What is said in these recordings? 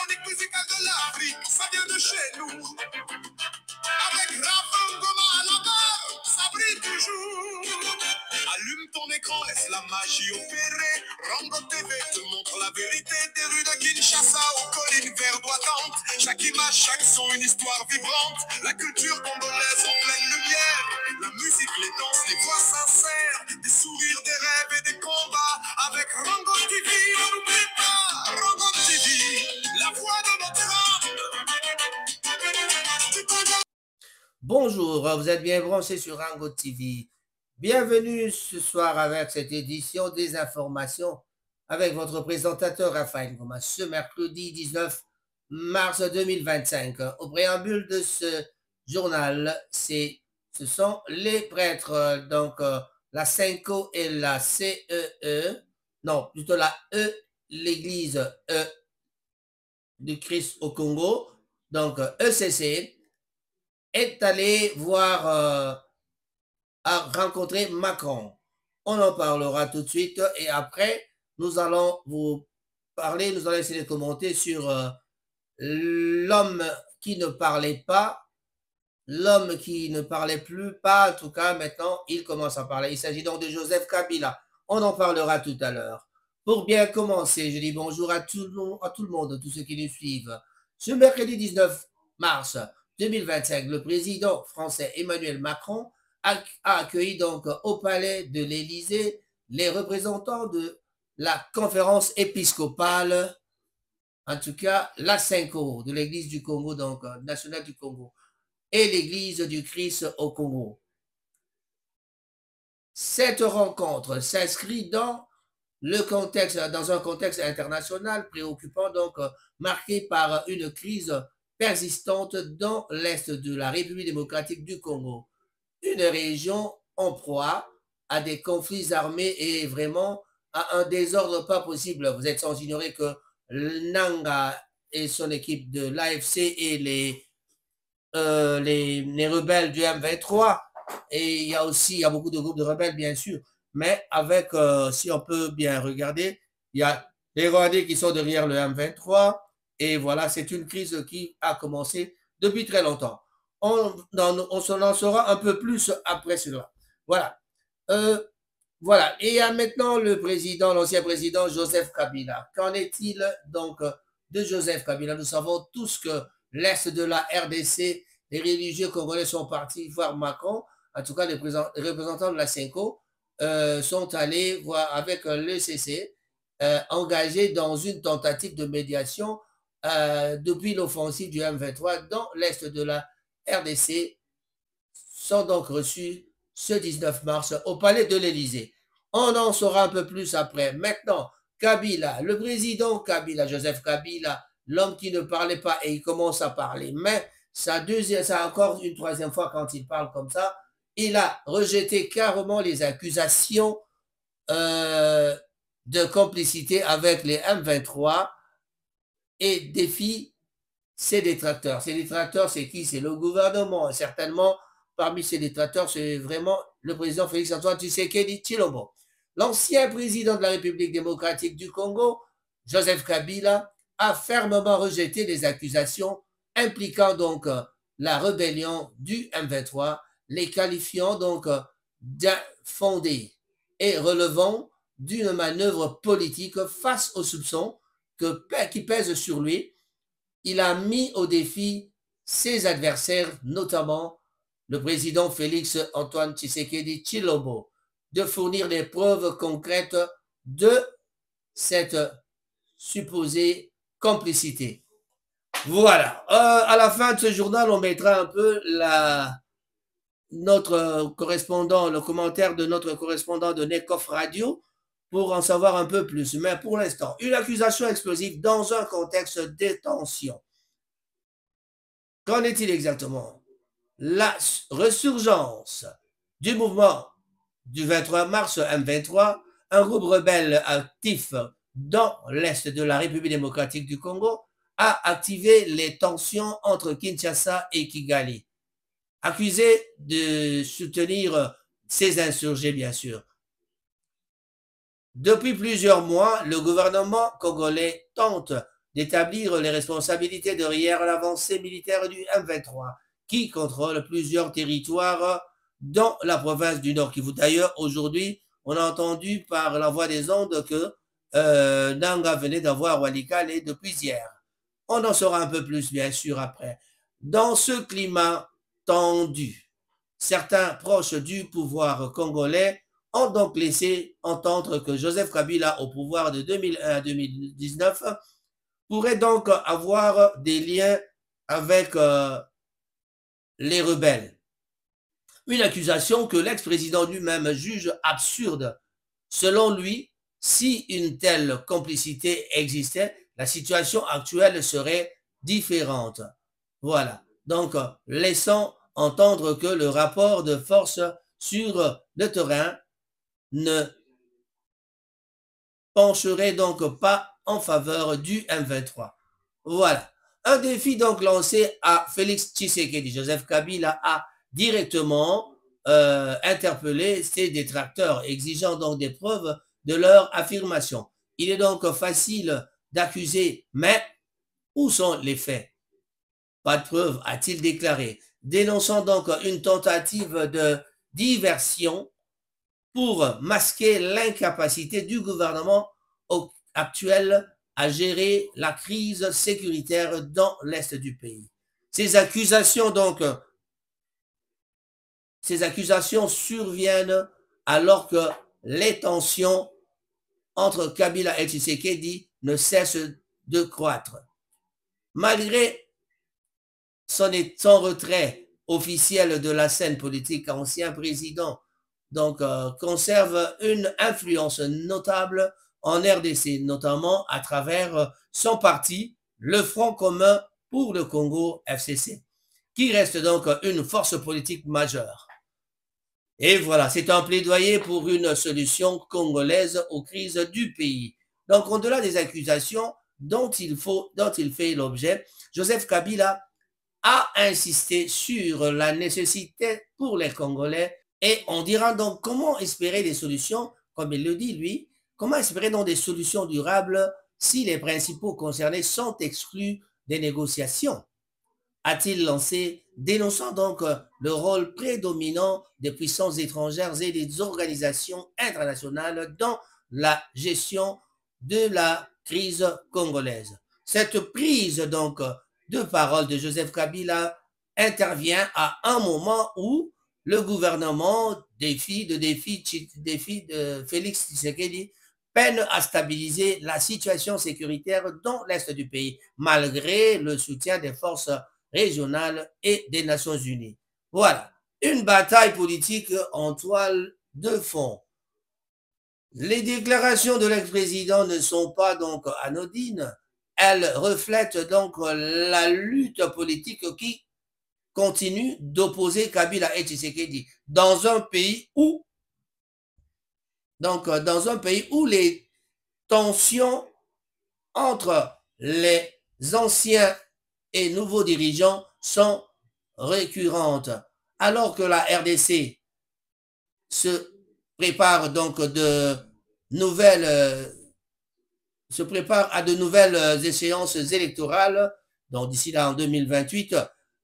chronique musicale de l'Afrique, ça vient de chez nous. Avec Raphaël Ngoma à la barre, ça brille toujours. Allume ton écran, laisse la magie opérer. Rango TV te montre la vérité des rues de Kinshasa aux collines verdoyantes. Chaque image, chaque son, une histoire vibrante. La culture congolaise en pleine lumière. La musique, les danses, les voix sincères. Des sourires, des rêves et des combats. Avec Rango TV, on n'oublie pas. Rango TV, la voix de notre âme. Bonjour, vous êtes bien branchés sur Rango TV. Bienvenue ce soir avec cette édition des informations avec votre présentateur Raphaël Ngoma ce mercredi 19 mars 2025. Au préambule de ce journal, ce sont les prêtres, donc la CENCO et la CEE, non, plutôt la E, l'église E du Christ au Congo, donc ECC, est allé voir, à rencontrer Macron. On en parlera tout de suite et après, nous allons vous parler, nous allons essayer de commenter sur l'homme qui ne parlait pas, l'homme qui ne parlait plus pas, en tout cas maintenant, il commence à parler. Il s'agit donc de Joseph Kabila. On en parlera tout à l'heure. Pour bien commencer, je dis bonjour à tout le monde, tous ceux qui nous suivent. Ce mercredi 19 mars 2025, le président français Emmanuel Macron a accueilli donc au palais de l'Élysée les représentants de la conférence épiscopale, en tout cas la CENCO, de l'église du Congo, donc nationale du Congo, et l'église du Christ au Congo. Cette rencontre s'inscrit dans un contexte international préoccupant, donc marqué par une crise persistante dans l'est de la République démocratique du Congo, une région en proie à des conflits armés et vraiment à un désordre pas possible. Vous êtes sans ignorer que Nanga et son équipe de l'AFC et les rebelles du M23, et il y a beaucoup de groupes de rebelles bien sûr, mais avec, si on peut bien regarder, il y a les Rwandais qui sont derrière le M23, et voilà, c'est une crise qui a commencé depuis très longtemps. On se lancera un peu plus après cela. Voilà. Voilà. Et il y a maintenant l'ancien président Joseph Kabila. Qu'en est-il donc de Joseph Kabila? Nous savons tous que l'Est de la RDC, les religieux congolais sont partis voir Macron. En tout cas, les représentants de la CENCO sont allés voir avec l'ECC, engagés dans une tentative de médiation depuis l'offensive du M23 dans l'Est de la RDC, sont donc reçus ce 19 mars au palais de l'Élysée. On en saura un peu plus après. Maintenant, Kabila, le président Kabila, Joseph Kabila, l'homme qui ne parlait pas et il commence à parler, mais c'est encore une troisième fois quand il parle comme ça, il a rejeté carrément les accusations de complicité avec les M23 et défie ses détracteurs. Ses détracteurs, c'est qui? C'est le gouvernement. Et certainement, parmi ces détracteurs, c'est vraiment le président Félix-Antoine Tshisekedi Tshilombo. L'ancien président de la République démocratique du Congo, Joseph Kabila, a fermement rejeté les accusations impliquant donc la rébellion du M23, les qualifiant donc d'infondées et relevant d'une manœuvre politique face aux soupçons qui pèsent sur lui. Il a mis au défi ses adversaires, notamment le président Félix-Antoine Tshisekedi Tshilombo, de fournir des preuves concrètes de cette supposée complicité. Voilà. À la fin de ce journal, on mettra un peu notre correspondant, le commentaire de notre correspondant de Nekof Radio pour en savoir un peu plus. Mais pour l'instant, une accusation explosive dans un contexte de tension. Qu'en est-il exactement? La résurgence du mouvement du 23 mars M23, un groupe rebelle actif dans l'est de la République démocratique du Congo, a activé les tensions entre Kinshasa et Kigali, accusé de soutenir ces insurgés, bien sûr. Depuis plusieurs mois, le gouvernement congolais tente d'établir les responsabilités derrière l'avancée militaire du M23, qui contrôle plusieurs territoires dans la province du Nord Kivu. D'ailleurs, aujourd'hui, on a entendu par la voix des ondes que Nanga venait d'avoir Walikale depuis hier. On en saura un peu plus, bien sûr, après. Dans ce climat tendu, certains proches du pouvoir congolais ont donc laissé entendre que Joseph Kabila, au pouvoir de 2001 à 2019, pourrait donc avoir des liens avec les rebelles. Une accusation que l'ex-président lui-même juge absurde. Selon lui, si une telle complicité existait, la situation actuelle serait différente. Voilà. Donc, laissons entendre que le rapport de force sur le terrain ne pencherait donc pas en faveur du M23. Voilà. Un défi donc lancé à Félix Tshisekedi. Joseph Kabila a directement interpellé ses détracteurs, exigeant donc des preuves de leur affirmation. Il est donc facile d'accuser, mais où sont les faits? Pas de preuves, a-t-il déclaré, dénonçant donc une tentative de diversion pour masquer l'incapacité du gouvernement actuel à gérer la crise sécuritaire dans l'est du pays. Ces accusations surviennent alors que les tensions entre Kabila et Tshisekedi ne cessent de croître. Malgré son retrait officiel de la scène politique, l'ancien président conserve une influence notable en RDC, notamment à travers son parti, le Front commun pour le Congo, FCC, qui reste donc une force politique majeure. Et voilà, c'est un plaidoyer pour une solution congolaise aux crises du pays. Donc, au-delà des accusations dont il fait l'objet, Joseph Kabila a insisté sur la nécessité pour les Congolais et on dira donc comment espérer des solutions, comme il le dit lui, comment espérer donc des solutions durables si les principaux concernés sont exclus des négociations, a-t-il lancé, dénonçant donc le rôle prédominant des puissances étrangères et des organisations internationales dans la gestion de la crise congolaise. Cette prise donc de parole de Joseph Kabila intervient à un moment où le gouvernement de Félix Tshisekedi peine à stabiliser la situation sécuritaire dans l'est du pays, malgré le soutien des forces régionales et des Nations Unies. Voilà, une bataille politique en toile de fond. Les déclarations de l'ex-président ne sont pas donc anodines. Elles reflètent donc la lutte politique qui continue d'opposer Kabila et Tshisekedi dans un pays où les tensions entre les anciens et nouveaux dirigeants sont récurrentes, alors que la RDC se prépare donc à de nouvelles échéances électorales, donc d'ici là en 2028,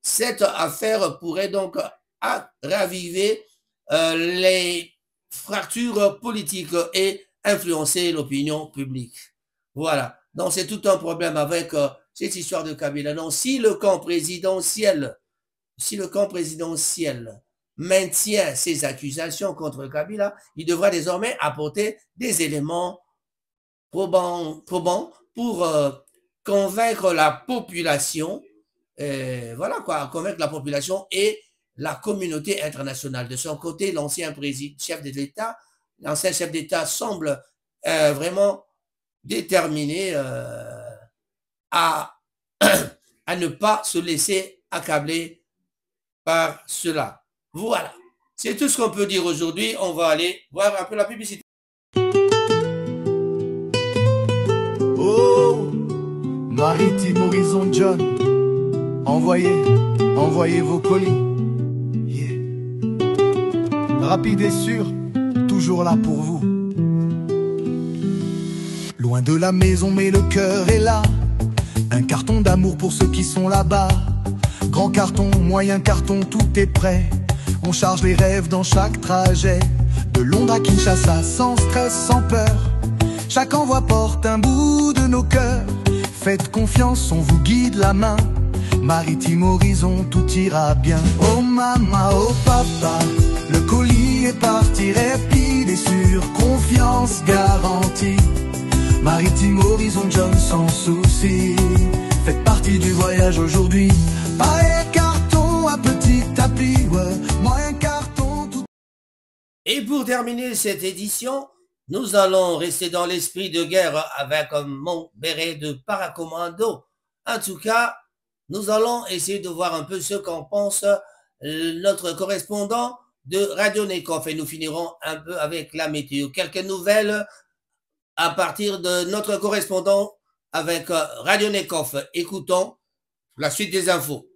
cette affaire pourrait donc raviver les fractures politiques et influencer l'opinion publique. Voilà, donc c'est tout un problème avec cette histoire de Kabila. Donc si le camp présidentiel maintient ses accusations contre Kabila, il devra désormais apporter des éléments probants pour convaincre la population, convaincre la population et la communauté internationale. De son côté, l'ancien chef d'État semble vraiment déterminé à ne pas se laisser accabler par cela. Voilà, c'est tout ce qu'on peut dire aujourd'hui. On va aller voir un peu la publicité. Oh, Maritime Horizon John, envoyez vos colis. Yeah. Rapide et sûr, toujours là pour vous. Loin de la maison mais le cœur est là. Un carton d'amour pour ceux qui sont là-bas. Grand carton, moyen carton, tout est prêt. On charge les rêves dans chaque trajet. De Londres à Kinshasa, sans stress, sans peur. Chaque envoi porte un bout de nos cœurs. Faites confiance, on vous guide la main. Maritime Horizon, tout ira bien. Oh maman, oh papa, le colis est parti rapide et sûr. Confiance garantie. Maritime Horizon, John sans souci. Faites partie du voyage aujourd'hui. Pas un carton, un petit tapis, ouais. Moi un carton, tout. Et pour terminer cette édition, nous allons rester dans l'esprit de guerre avec mon béret de paracommando. En tout cas, nous allons essayer de voir un peu ce qu'en pense notre correspondant de Radio Nekof et nous finirons un peu avec la météo. Quelques nouvelles à partir de notre correspondant avec Radio Nekof. Écoutons la suite des infos.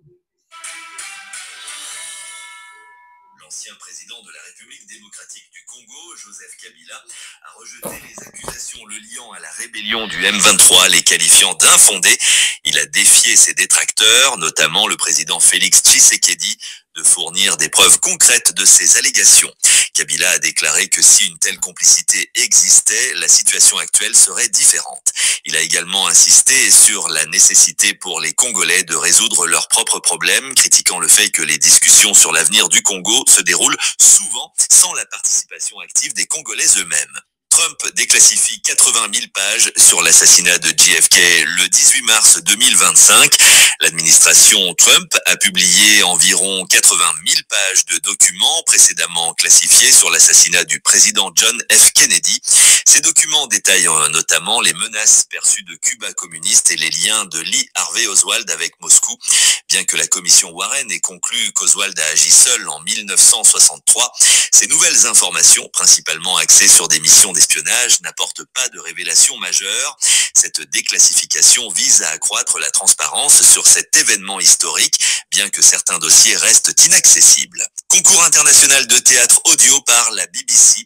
L'ancien président de la République démocratique du Congo, Joseph Kabila, a rejeté les accusations le liant à la rébellion du M23, les qualifiant d'infondées. Il a défié ses détracteurs, notamment le président Félix Tshisekedi, de fournir des preuves concrètes de ces allégations. Kabila a déclaré que si une telle complicité existait, la situation actuelle serait différente. Il a également insisté sur la nécessité pour les Congolais de résoudre leurs propres problèmes, critiquant le fait que les discussions sur l'avenir du Congo se déroulent souvent sans la participation active des Congolais eux-mêmes. Trump déclassifie 80 000 pages sur l'assassinat de JFK le 18 mars 2025. L'administration Trump a publié environ 80 000 pages de documents précédemment classifiés sur l'assassinat du président John F. Kennedy. Ces documents détaillent notamment les menaces perçues de Cuba communiste et les liens de Lee Harvey Oswald avec Moscou. Bien que la commission Warren ait conclu qu'Oswald a agi seul en 1963, ces nouvelles informations, principalement axées sur des missions d'espionnage, n'apportent pas de révélations majeures. Cette déclassification vise à accroître la transparence sur cet événement historique, bien que certains dossiers restent inaccessibles. Concours international de théâtre audio par la BBC.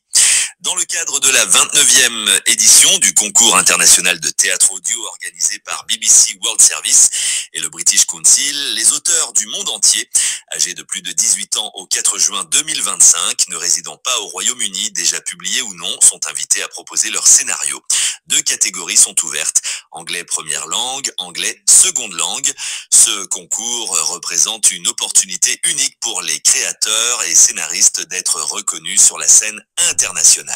Dans le cadre de la 29e édition du concours international de théâtre audio organisé par BBC World Service et le British Council, les auteurs du monde entier, âgés de plus de 18 ans au 4 juin 2025, ne résidant pas au Royaume-Uni, déjà publiés ou non, sont invités à proposer leur scénario. 2 catégories sont ouvertes, anglais première langue, anglais seconde langue. Ce concours représente une opportunité unique pour les créateurs et scénaristes d'être reconnus sur la scène internationale.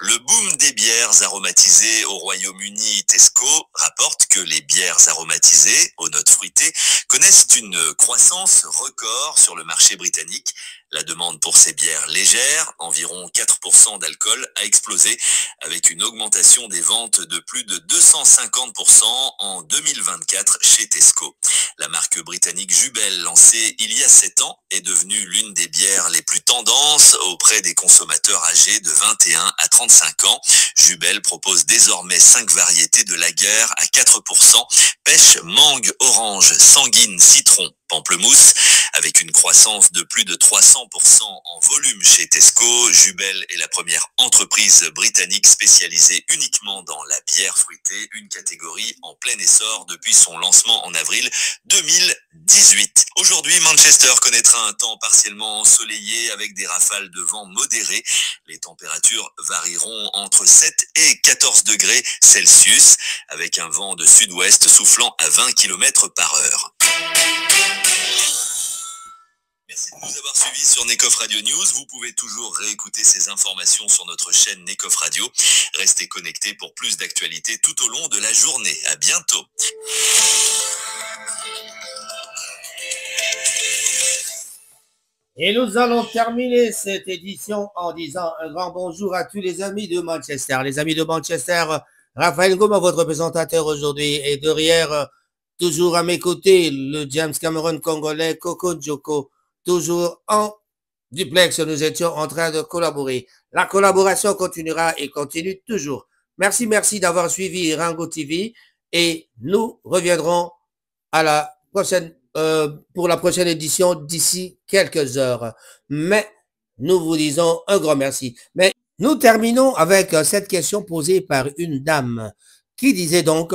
Le boom des bières aromatisées au Royaume-Uni, Tesco rapporte que les bières aromatisées aux notes fruitées connaissent une croissance record sur le marché britannique. La demande pour ces bières légères, environ 4% d'alcool, a explosé avec une augmentation des ventes de plus de 250% en 2024 chez Tesco. La marque britannique Jubel, lancée il y a 7 ans, est devenue l'une des bières les plus tendances auprès des consommateurs âgés de 21 à 35 ans. Jubel propose désormais 5 variétés de lager à 4%, pêche, mangue, orange, sanguine, citron, pamplemousse. Avec une croissance de plus de 300% en volume chez Tesco, Jubel est la première entreprise britannique spécialisée uniquement dans la bière fruitée, une catégorie en plein essor depuis son lancement en avril 2018. Aujourd'hui, Manchester connaîtra un temps partiellement ensoleillé avec des rafales de vent modérées. Les températures varieront entre 7 et 14 degrés Celsius, avec un vent de sud-ouest soufflant à 20 km/h. Merci de nous avoir suivis sur Nekof Radio News. Vous pouvez toujours réécouter ces informations sur notre chaîne Nekof Radio. Restez connectés pour plus d'actualités tout au long de la journée. À bientôt. Et nous allons terminer cette édition en disant un grand bonjour à tous les amis de Manchester. Les amis de Manchester, Raphaël Ngoma, votre présentateur aujourd'hui, et derrière, toujours à mes côtés, le James Cameron congolais, Coco Djoko, toujours en duplex. Nous étions en train de collaborer. La collaboration continuera et continue toujours. Merci d'avoir suivi Rango TV et nous reviendrons à la prochaine pour la prochaine édition d'ici quelques heures. Mais nous vous disons un grand merci. Mais nous terminons avec cette question posée par une dame qui disait donc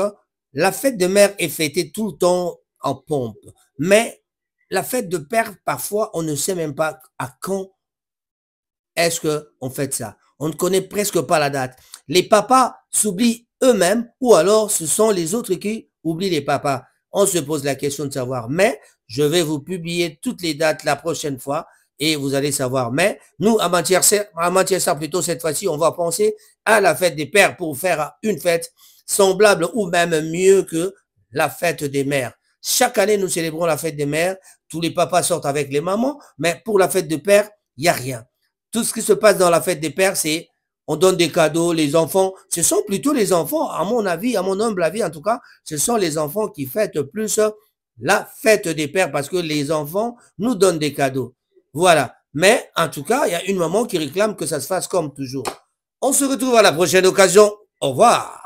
La fête de mère est fêtée tout le temps en pompe. Mais la fête de père, parfois, on ne sait même pas à quand est-ce qu'on fête ça. On ne connaît presque pas la date. Les papas s'oublient eux-mêmes ou alors ce sont les autres qui oublient les papas. On se pose la question de savoir. Mais je vais vous publier toutes les dates la prochaine fois et vous allez savoir. Mais nous, à Manchester, plutôt cette fois-ci, on va penser à la fête des pères pour faire une fête semblable ou même mieux que la fête des mères. Chaque année, nous célébrons la fête des mères. Tous les papas sortent avec les mamans, mais pour la fête de père, il n'y a rien. Tout ce qui se passe dans la fête des pères, c'est on donne des cadeaux, les enfants, ce sont plutôt les enfants, à mon avis, à mon humble avis en tout cas, ce sont les enfants qui fêtent plus la fête des pères parce que les enfants nous donnent des cadeaux. Voilà. Mais en tout cas, il y a une maman qui réclame que ça se fasse comme toujours. On se retrouve à la prochaine occasion. Au revoir.